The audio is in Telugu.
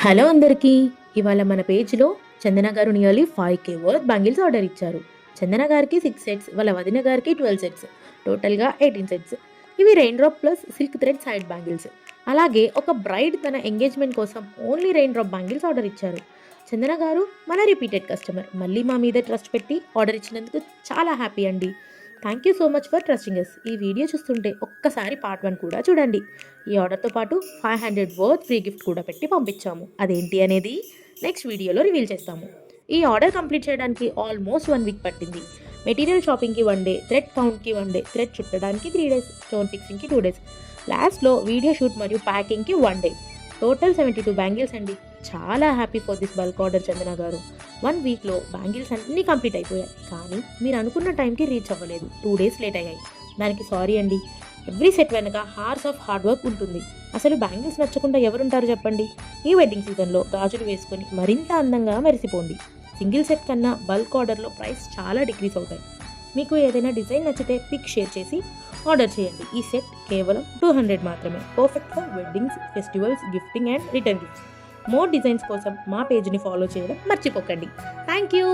హలో అందరికీ. ఇవాళ మన పేజ్లో చందన గారు nearly 5K worth bangles order ఇచ్చారు. చందన గారికి 6 సెట్స్, వాళ్ళ వదిన గారికి 12 సెట్స్, టోటల్గా 18 సెట్స్. ఇవి rain drop plus silk thread side bangles. అలాగే ఒక బ్రైడ్ తన ఎంగేజ్మెంట్ కోసం only rain drop bangles order ఇచ్చారు. చందన గారు మన రిపీటెడ్ కస్టమర్, మళ్ళీ మా మీద ట్రస్ట్ పెట్టి ఆర్డర్ ఇచ్చినందుకు చాలా హ్యాపీ అండి. Thank you so much for trusting us. ఈ వీడియో చూస్తుంటే ఒక్కసారి పార్ట్ 1 కూడా చూడండి. ఈ ఆర్డర్తో పాటు 500 వర్త్ ఫ్రీ గిఫ్ట్ కూడా పెట్టి పంపించాము. అదేంటి అనేది నెక్స్ట్ వీడియోలో రివీల్ చేస్తాము. ఈ ఆర్డర్ కంప్లీట్ చేయడానికి ఆల్మోస్ట్ 1 వీక్ పట్టింది. మెటీరియల్ షాపింగ్కి 1 డే, థ్రెడ్ కౌంట్కి 1 డే, థ్రెడ్ చుట్టడానికి 3 డేస్, స్టోన్ ఫిక్సింగ్కి 2 డేస్, లాస్ట్లో వీడియో షూట్ మరియు ప్యాకింగ్కి 1 డే. టోటల్ 72 బ్యాంగిల్స్ అండి. చాలా happy for this bulk order Chandana గారు. 1 వీక్లో బ్యాంగిల్స్ అన్నీ కంప్లీట్ అయిపోయాయి, కానీ మీరు అనుకున్న టైంకి రీచ్ అవ్వలేదు. 2 డేస్ లేట్ అయ్యాయి. దానికి సారీ అండి. ఎవ్రీ సెట్ వెనక హార్స్ ఆఫ్ హార్డ్ వర్క్ ఉంటుంది. అసలు బ్యాంగిల్స్ నచ్చకుండా ఎవరుంటారు చెప్పండి. ఈ వెడ్డింగ్ సీజన్లో గాజులు వేసుకొని మరింత అందంగా మెరిసిపోండి. సింగిల్ సెట్ కన్నా బల్క్ ఆర్డర్లో ప్రైస్ చాలా డిక్రీస్ అవుతాయి. మీకు ఏదైనా డిజైన్ నచ్చితే పిక్ షేర్ చేసి ఆర్డర్ చేయండి. ఈ సెట్ కేవలం 200 మాత్రమే. Perfect for weddings, festivals, gifting and return gifts. More designs కోసం మా పేజ్ని ఫాలో చేయడం మర్చిపోకండి. Thank you.